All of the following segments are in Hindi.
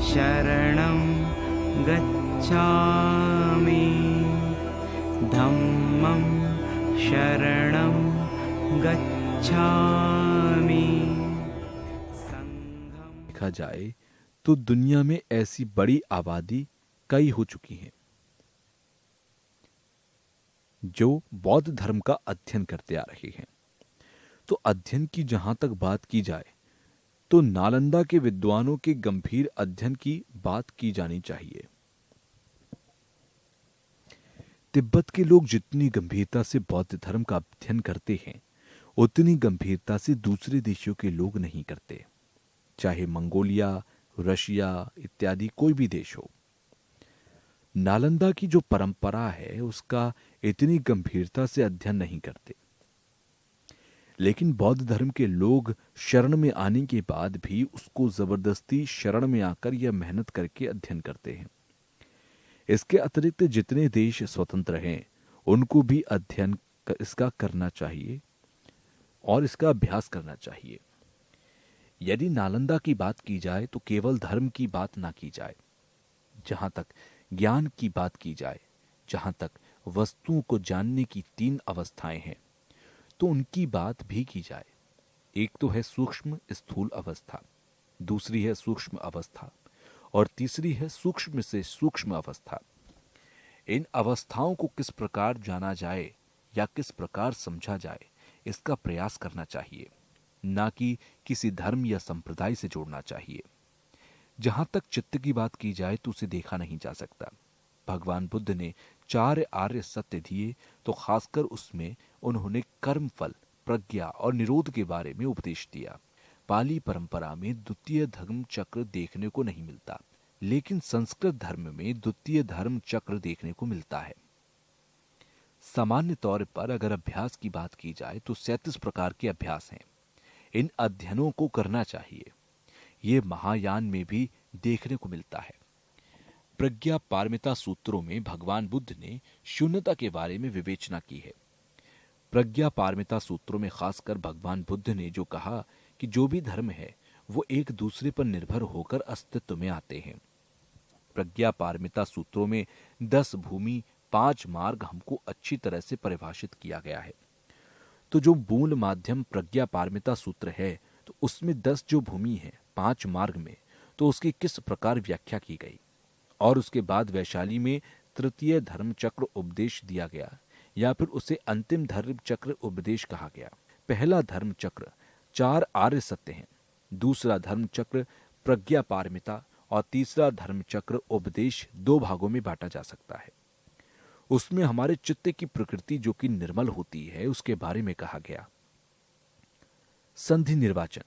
शरणं गच्छामि धम्मं शरणं गच्छामि संघं। देखा जाए तो दुनिया में ऐसी बड़ी आबादी कई हो चुकी हैं जो बौद्ध धर्म का अध्ययन करते आ रहे हैं। तो अध्ययन की जहां तक बात की जाए तो नालंदा के विद्वानों के गंभीर अध्ययन की बात की जानी चाहिए। तिब्बत के लोग जितनी गंभीरता से बौद्ध धर्म का अध्ययन करते हैं उतनी गंभीरता से दूसरे देशों के लोग नहीं करते, चाहे मंगोलिया, रशिया इत्यादि कोई भी देश हो। नालंदा की जो परंपरा है उसका इतनी गंभीरता से अध्ययन नहीं करते, लेकिन बौद्ध धर्म के लोग शरण में आने के बाद भी उसको जबरदस्ती शरण में आकर या मेहनत करके अध्ययन करते हैं। इसके अतिरिक्त जितने देश स्वतंत्र हैं उनको भी अध्ययन इसका करना चाहिए और इसका अभ्यास करना चाहिए। यदि नालंदा की बात की जाए तो केवल धर्म की बात ना की जाए, जहां तक ज्ञान की बात की जाए, जहां तक वस्तुओं को जानने की 3 अवस्थाएं हैं तो उनकी बात भी की जाए। एक तो है सूक्ष्म स्थूल अवस्था, दूसरी है सूक्ष्म अवस्था और तीसरी है सूक्ष्म से सूक्ष्म अवस्था। इन अवस्थाओं को किस प्रकार जाना जाए या किस प्रकार समझा जाए इसका प्रयास करना चाहिए, ना कि किसी धर्म या संप्रदाय से जोड़ना चाहिए। जहां तक चित्त की बात की जाए तो उसे देखा नहीं जा सकता। भगवान बुद्ध ने 4 आर्य सत्य दिए तो खासकर उसमें उन्होंने कर्म फल, प्रज्ञा और निरोध के बारे में उपदेश दिया। पाली परंपरा में द्वितीय धर्म चक्र देखने को नहीं मिलता, लेकिन संस्कृत धर्म में द्वितीय धर्म चक्र देखने को मिलता है। सामान्य तौर पर अगर अभ्यास की बात की जाए तो 37 प्रकार के अभ्यास हैं। इन अध्ययनों को करना चाहिए। ये महायान में भी देखने को मिलता है। प्रज्ञा पारमिता सूत्रों में भगवान बुद्ध ने शून्यता के बारे में विवेचना की है। प्रज्ञा पारमिता सूत्रों में खासकर भगवान बुद्ध ने जो कहा कि जो भी धर्म है वो एक दूसरे पर निर्भर होकर अस्तित्व में आते हैं। प्रज्ञा पारमिता सूत्रों में 10 भूमि 5 मार्ग हमको अच्छी तरह से परिभाषित किया गया है। तो जो मूल माध्यम प्रज्ञा पारमिता सूत्र है तो उसमें 10 जो भूमि है 5 मार्ग में, तो उसकी किस प्रकार व्याख्या की गई और उसके बाद वैशाली में तृतीय धर्म चक्र उपदेश दिया गया या फिर उसे अंतिम धर्म चक्र उपदेश कहा गया। पहला धर्म चक्र 4 आर्य सत्य हैं, दूसरा धर्म चक्र प्रज्ञा पारमिता और तीसरा धर्म चक्र उपदेश 2 भागों में बांटा जा सकता है। उसमें हमारे चित्त की प्रकृति जो कि निर्मल होती है उसके बारे में कहा गया। संधि निर्वाचन,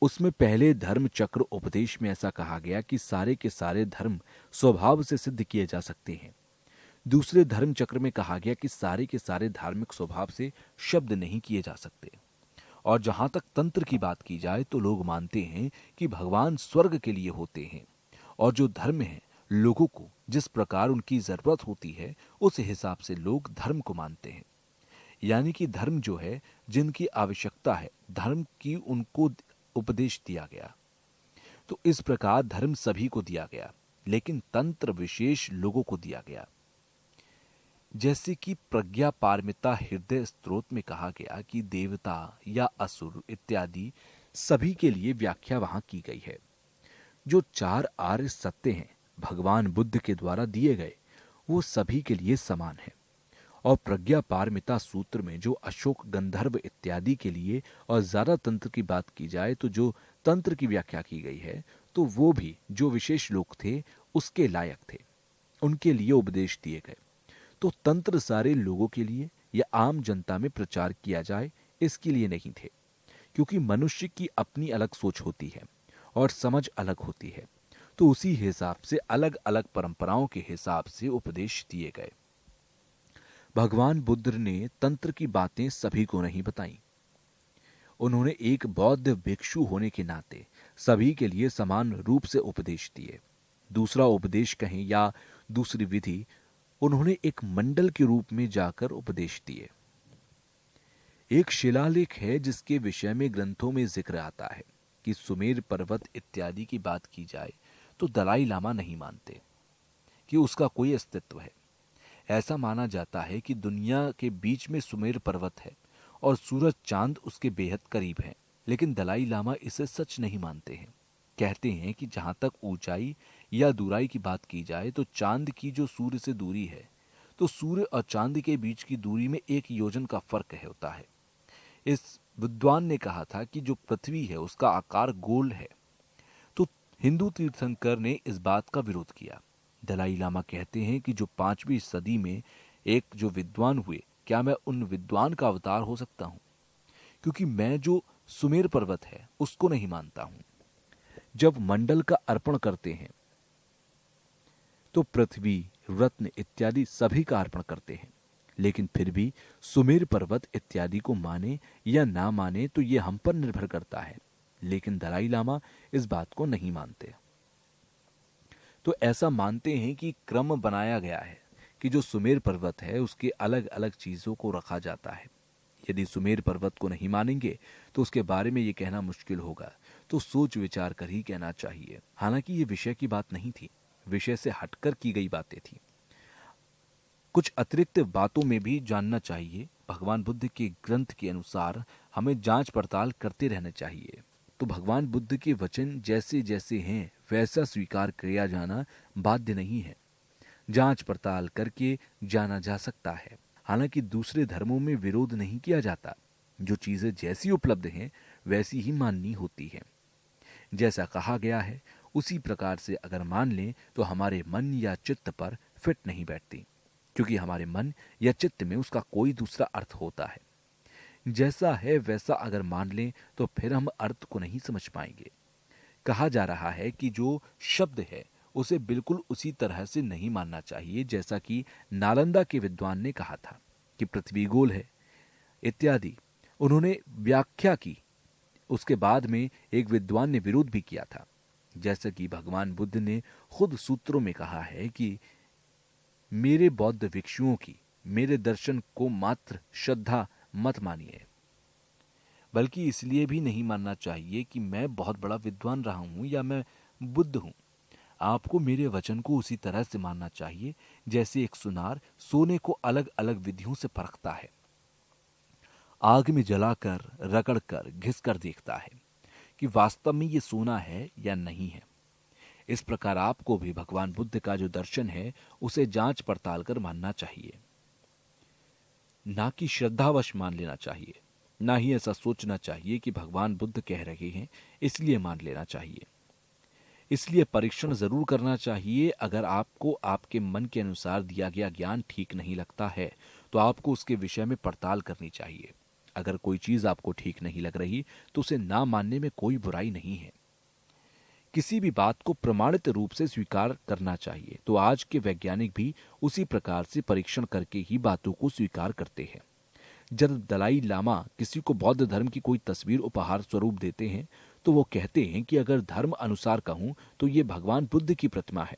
उसमें पहले धर्म चक्र उपदेश में ऐसा कहा गया कि सारे के सारे धर्म स्वभाव से सिद्ध किए जा सकते हैं। दूसरे धर्म चक्र में कहा गया कि सारे के सारे धार्मिक स्वभाव से शब्द नहीं किए जा सकते। और जहां तक तंत्र की बात की जाए तो लोग मानते हैं कि भगवान स्वर्ग के लिए होते हैं और जो धर्म है लोगों को जिस प्रकार उनकी जरूरत होती है उस हिसाब से लोग धर्म को मानते हैं। यानी कि धर्म जो है जिनकी आवश्यकता है धर्म की उनको उपदेश दिया गया। तो इस प्रकार धर्म सभी को दिया गया, लेकिन तंत्र विशेष लोगों को दिया गया। जैसे कि प्रज्ञा पारमिता हृदय स्तोत्र में कहा गया कि देवता या असुर इत्यादि सभी के लिए व्याख्या वहां की गई है। जो 4 आर्य सत्य हैं भगवान बुद्ध के द्वारा दिए गए वो सभी के लिए समान है। और प्रज्ञा पारमिता सूत्र में जो अशोक गंधर्व इत्यादि के लिए और ज्यादा तंत्र की बात की जाए तो जो तंत्र की व्याख्या की गई है तो वो भी जो विशेष लोग थे उसके लायक थे, उनके लिए उपदेश दिए गए। तो तंत्र सारे लोगों के लिए या आम जनता में प्रचार किया जाए इसके लिए नहीं थे, क्योंकि मनुष्य की अपनी अलग सोच होती है और समझ अलग होती है। तो उसी हिसाब से अलग अलग परंपराओं के हिसाब से उपदेश दिए गए। भगवान बुद्ध ने तंत्र की बातें सभी को नहीं बताई। उन्होंने एक बौद्ध भिक्षु होने के नाते सभी के लिए समान रूप से उपदेश दिए। दूसरा उपदेश कहें या दूसरी विधि, उन्होंने एक मंडल के रूप में जाकर उपदेश दिए। एक शिलालेख है जिसके विषय में ग्रंथों में जिक्र आता है कि सुमेर पर्वत इत्यादि की बात की जाए तो दलाई लामा नहीं मानते कि उसका कोई अस्तित्व है। ऐसा माना जाता है कि दुनिया के बीच में सुमेर पर्वत है और सूरज चांद उसके बेहद करीब है, लेकिन दलाई लामा इसे सच नहीं मानते हैं। कहते हैं कि जहां तक ऊंचाई या दूराई की बात की जाए तो चांद की जो सूर्य से दूरी है, तो सूर्य और चांद के बीच की दूरी में 1 योजन का फर्क है होता है। इस विद्वान ने कहा था कि जो पृथ्वी है उसका आकार गोल है। तो हिंदू तीर्थंकर ने इस बात का विरोध किया। दलाई लामा कहते हैं कि जो 5वीं सदी में एक जो विद्वान हुए, क्या मैं उन विद्वान का अवतार हो सकता हूं? क्योंकि मैं जो सुमेर पर्वत है उसको नहीं मानता हूं। जब मंडल का अर्पण करते हैं तो पृथ्वी, रत्न इत्यादि सभी का अर्पण करते हैं, लेकिन फिर भी सुमेर पर्वत इत्यादि को माने या ना माने तो यह हम पर निर्भर करता है। लेकिन दलाई लामा इस बात को नहीं मानते। तो ऐसा मानते हैं कि क्रम बनाया गया है कि जो सुमेर पर्वत है उसके अलग अलग चीजों को रखा जाता है। यदि सुमेर पर्वत को नहीं मानेंगे तो उसके बारे में यह कहना मुश्किल होगा, तो सोच विचार कर ही कहना चाहिए। हालांकि ये विषय की बात नहीं थी, विषय से हटकर की गई बातें थी। कुछ अतिरिक्त बातों में भी जानना चाहिए। भगवान बुद्ध के ग्रंथ के अनुसार हमें जांच पड़ताल करते रहना चाहिए। तो भगवान बुद्ध के वचन जैसे जैसे हैं वैसा स्वीकार किया जाना बाध्य नहीं है। जांच पड़ताल करके जाना जा सकता है। हालांकि दूसरे धर्मों में विरोध नहीं किया जाता। जो चीजें जैसी उपलब्ध हैं वैसी ही माननी होती है। जैसा कहा गया है उसी प्रकार से अगर मान लें तो हमारे मन या चित्त पर फिट नहीं बैठती, क्योंकि हमारे मन या चित्त में उसका कोई दूसरा अर्थ होता है। जैसा है वैसा अगर मान लें तो फिर हम अर्थ को नहीं समझ पाएंगे। कहा जा रहा है कि जो शब्द है उसे बिल्कुल उसी तरह से नहीं मानना चाहिए जैसा कि नालंदा के विद्वान ने कहा था कि पृथ्वी गोल है इत्यादि उन्होंने व्याख्या की। उसके बाद में एक विद्वान ने विरोध भी किया था। जैसा कि भगवान बुद्ध ने खुद सूत्रों में कहा है कि मेरे बौद्ध भिक्षुओं की मेरे दर्शन को मात्र श्रद्धा मत मानिए, बल्कि इसलिए भी नहीं मानना चाहिए कि मैं बहुत बड़ा विद्वान रहा हूं या मैं बुद्ध हूं। आपको मेरे वचन को उसी तरह से मानना चाहिए जैसे एक सुनार सोने को अलग अलग विधियों से परखता है, आग में जलाकर, रगड़कर, घिसकर देखता है कि वास्तव में ये सोना है या नहीं है। इस प्रकार आपको भी भगवान बुद्ध का जो दर्शन है उसे जांच पड़ताल कर मानना चाहिए, ना कि श्रद्धावश मान लेना चाहिए। ना ही ऐसा सोचना चाहिए कि भगवान बुद्ध कह रहे हैं इसलिए मान लेना चाहिए। इसलिए परीक्षण जरूर करना चाहिए। अगर आपको आपके मन के अनुसार दिया गया ज्ञान ठीक नहीं लगता है तो आपको उसके विषय में पड़ताल करनी चाहिए। अगर कोई चीज आपको ठीक नहीं लग रही तो उसे ना मानने में कोई बुराई नहीं है। किसी भी बात को प्रमाणित रूप से स्वीकार करना चाहिए। तो आज के वैज्ञानिक भी उसी प्रकार से परीक्षण करके ही बातों को स्वीकार करते हैं। जब दलाई लामा किसी को बौद्ध धर्म की कोई तस्वीर उपहार स्वरूप देते हैं तो वो कहते हैं कि अगर धर्म अनुसार कहूं तो ये भगवान बुद्ध की प्रतिमा है।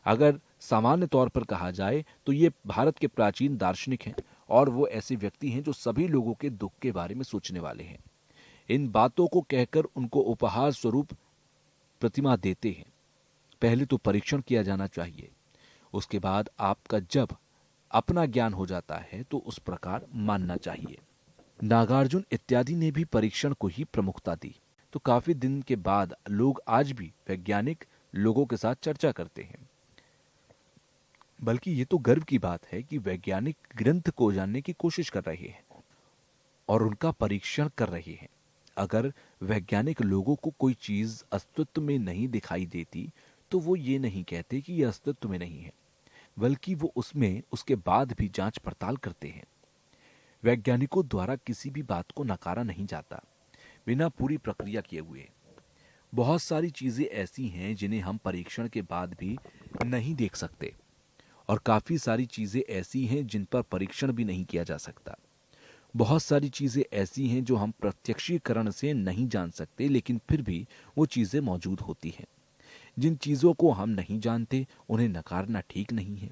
अगर सामान्य तौर पर कहा जाए तो ये भारत के प्राचीन दार्शनिक हैं और वो ऐसे व्यक्ति हैं जो सभी लोगों के दुख के बारे में सोचने वाले हैं। इन बातों को कहकर उनको उपहार स्वरूप प्रतिमा देते हैं। पहले तो परीक्षण किया जाना चाहिए, उसके बाद आपका जब अपना ज्ञान हो जाता है तो उस प्रकार मानना चाहिए। नागार्जुन इत्यादि ने भी परीक्षण को ही प्रमुखता दी। तो काफी दिन के बाद लोग आज भी वैज्ञानिक लोगों के साथ चर्चा करते हैं। बल्कि ये तो गर्व की बात है कि वैज्ञानिक ग्रंथ को जानने की कोशिश कर रहे हैं और उनका परीक्षण कर रहे हैं। अगर वैज्ञानिक लोगों को कोई चीज अस्तित्व में नहीं दिखाई देती तो वो ये नहीं कहते कि यह अस्तित्व में नहीं है, बल्कि वो उसमें उसके बाद भी जांच पड़ताल करते हैं। वैज्ञानिकों द्वारा किसी भी बात को नकारा नहीं जाता बिना पूरी प्रक्रिया किए हुए। बहुत सारी चीजें ऐसी हैं जिन्हें हम परीक्षण के बाद भी नहीं देख सकते और काफी सारी चीजें ऐसी हैं जिन पर परीक्षण भी नहीं किया जा सकता। बहुत सारी चीजें ऐसी हैं जो हम प्रत्यक्षीकरण से नहीं जान सकते, लेकिन फिर भी वो चीजें मौजूद होती हैं। जिन चीजों को हम नहीं जानते उन्हें नकारना ठीक नहीं है।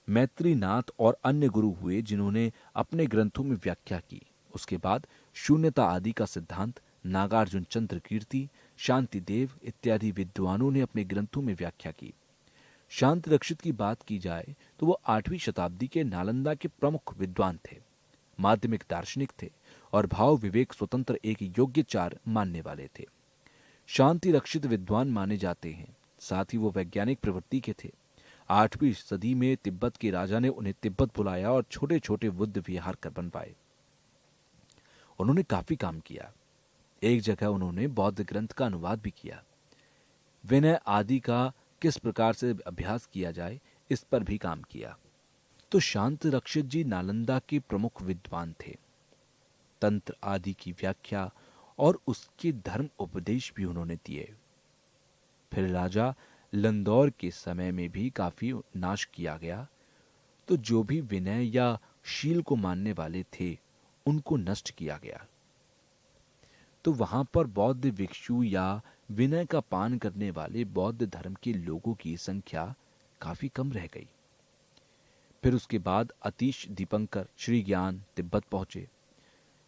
मैत्रीनाथ और अन्य गुरु हुए जिन्होंने अपने ग्रंथों में व्याख्या की, उसके बाद शून्यता आदि का सिद्धांत नागार्जुन चंद्र कीर्ति, शांति देव इत्यादि विद्वानों ने अपने ग्रंथों में व्याख्या की। शांति रक्षित की बात की जाए तो वो 8वीं शताब्दी के नालंदा के प्रमुख विद्वान थे, माध्यमिक दार्शनिक थे और भाव विवेक स्वतंत्र एक योग्यचार मानने वाले थे। शांति रक्षित विद्वान माने जाते हैं, साथ ही वो वैज्ञानिक प्रवृत्ति के थे। 8वीं सदी में तिब्बत के राजा ने उन्हें तिब्बत बुलाया और छोटे छोटे बुद्ध विहार कर बनवाए। उन्होंने काफी काम किया। एक जगह उन्होंने बौद्ध ग्रंथ का अनुवाद भी किया। विनय आदि का किस प्रकार से अभ्यास किया जाए इस पर भी काम किया। तो शांति रक्षित जी नालंदा के प्रमुख विद्वान थे। तंत्र आदि की व्याख्या और उसके धर्म उपदेश भी उन्होंने दिए। फिर राजा लंदौर के समय में भी काफी नाश किया गया, तो जो भी विनय या शील को मानने वाले थे उनको नष्ट किया गया। तो वहां पर बौद्ध भिक्षु या विनय का पान करने वाले बौद्ध धर्म के लोगों की संख्या काफी कम रह गई। फिर उसके बाद अतीश दीपंकर श्री ज्ञान तिब्बत पहुंचे,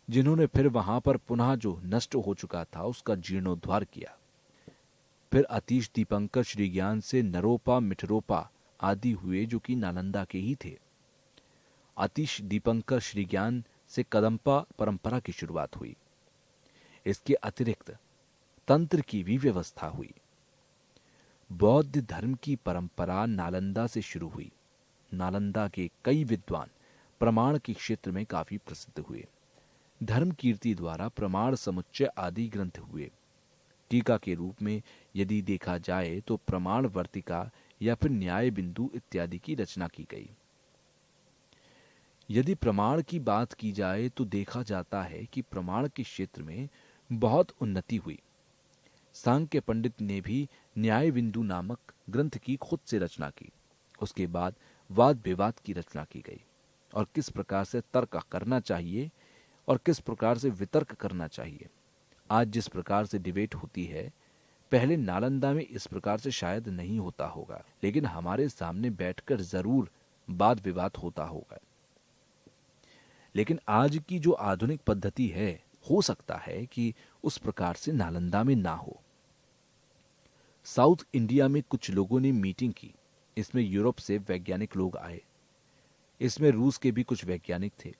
जिन्होंने फिर वहां पर पुनः जो नष्ट हो चुका था उसका जीर्णोद्धार किया। फिर अतीश दीपंकर श्री ज्ञान से नरोपा मिठरोपा आदि हुए, जो कि नालंदा के ही थे। अतीश दीपंकर श्री ज्ञान से कदम्पा परंपरा की शुरुआत हुई। इसके अतिरिक्त तंत्र की भी व्यवस्था हुई। बौद्ध धर्म की परंपरा नालंदा से शुरू हुई। नालंदा के कई विद्वान प्रमाण के क्षेत्र में काफी प्रसिद्ध हुए। धर्म कीर्ति द्वारा प्रमाण समुच्चय आदि ग्रंथ हुए। टीका के रूप में यदि देखा जाए तो प्रमाण वर्तिका या फिर न्याय बिंदु इत्यादि की रचना की गई। यदि प्रमाण की बात की जाए तो देखा जाता है कि प्रमाण के क्षेत्र में बहुत उन्नति हुई। सांख्य पंडित ने भी न्याय बिंदु नामक ग्रंथ की खुद से रचना की। उसके बाद वाद विवाद की रचना की गई और किस प्रकार से तर्क करना चाहिए और किस प्रकार से वितर्क करना चाहिए। आज जिस प्रकार से डिबेट होती है, पहले नालंदा में इस प्रकार से शायद नहीं होता होगा, लेकिन हमारे सामने बैठकर जरूर वाद विवाद होता होगा। लेकिन आज की जो आधुनिक पद्धति है, हो सकता है कि उस प्रकार से नालंदा में ना हो। साउथ इंडिया में कुछ लोगों ने मीटिंग की। इसमें यूरोप से वैज्ञानिक लोग आए। इसमें रूस के भी कुछ वैज्ञानिक थे।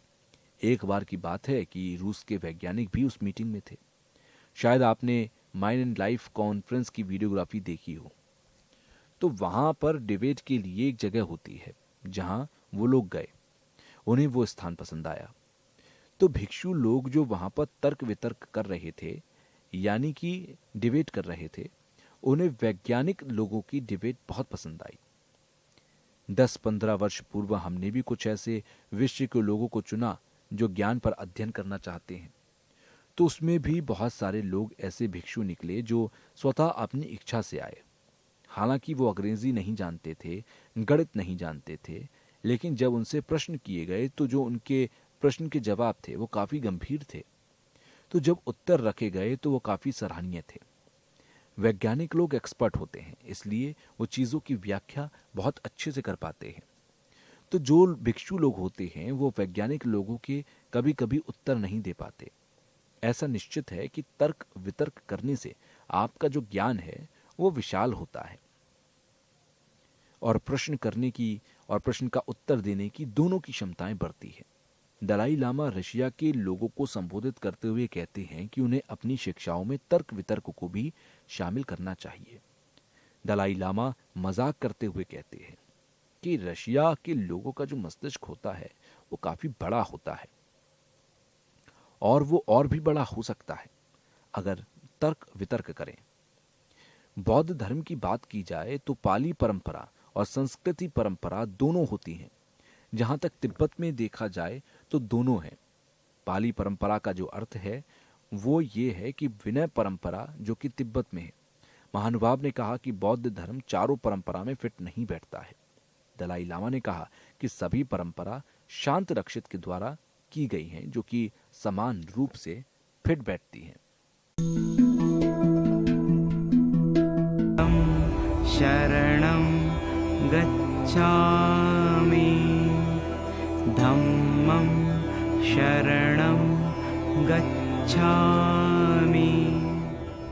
एक बार की बात है कि रूस के वैज्ञानिक भी उस मीटिंग में थे। शायद आपने माइंड एंड लाइफ कॉन्फ्रेंस की वीडियोग्राफी देखी हो। तो वहां पर डिबेट के लिए एक जगह होती है जहां वो लोग गए। उन्हें वो स्थान पसंद आया। तो भिक्षु लोग जो वहां पर तर्क वितर्क कर रहे थे, यानी कि डिबेट कर रहे थे, उन्हें वैज्ञानिक लोगों की डिबेट बहुत पसंद आई। 10-15 वर्ष पूर्व हमने भी कुछ ऐसे विषय के लोगों को चुना जो ज्ञान पर अध्ययन करना चाहते हैं। तो उसमें भी बहुत सारे लोग ऐसे भिक्षु निकले जो स्वतः अपनी इच्छा से आए। हालांकि वो अंग्रेजी नहीं जानते थे, गणित नहीं जानते थे, लेकिन जब उनसे प्रश्न किए गए तो जो उनके प्रश्न के जवाब थे वो काफी गंभीर थे। तो जब उत्तर रखे गए तो वो काफी सराहनीय थे। वैज्ञानिक लोग एक्सपर्ट होते हैं, इसलिए वो चीजों की व्याख्या बहुत अच्छे से कर पाते हैं। तो जो भिक्षु लोग होते हैं वो वैज्ञानिक लोगों के कभी कभी उत्तर नहीं दे पाते। ऐसा निश्चित है कि तर्क वितर्क करने से आपका जो ज्ञान है वो विशाल होता है और प्रश्न करने की और प्रश्न का उत्तर देने की दोनों की क्षमताएं बढ़ती है। दलाई लामा रशिया के लोगों को संबोधित करते हुए कहते हैं कि उन्हें अपनी शिक्षाओं में तर्क वितर्क को भी शामिल करना चाहिए। दलाई लामा मजाक करते हुए कहते हैं कि रशिया के लोगों का जो मस्तिष्क होता है वो काफी बड़ा होता है और वो और भी बड़ा हो सकता है अगर तर्क वितर्क करें। बौद्ध धर्म की बात की जाए तो पाली परंपरा और संस्कृति परंपरा दोनों होती हैं। जहां तक तिब्बत में देखा जाए तो दोनों हैं। पाली परंपरा का जो अर्थ है वो ये है कि विनय परंपरा जो कि तिब्बत में है। महानुभाव ने कहा कि बौद्ध धर्म चारों परंपरा में फिट नहीं बैठता है। दलाई लामा ने कहा कि सभी परंपरा शांत रक्षित के द्वारा की गई हैं, जो कि समान रूप से फिट बैठती हैं। शरणं गच्छामि धम्मं शरणं गच्छामि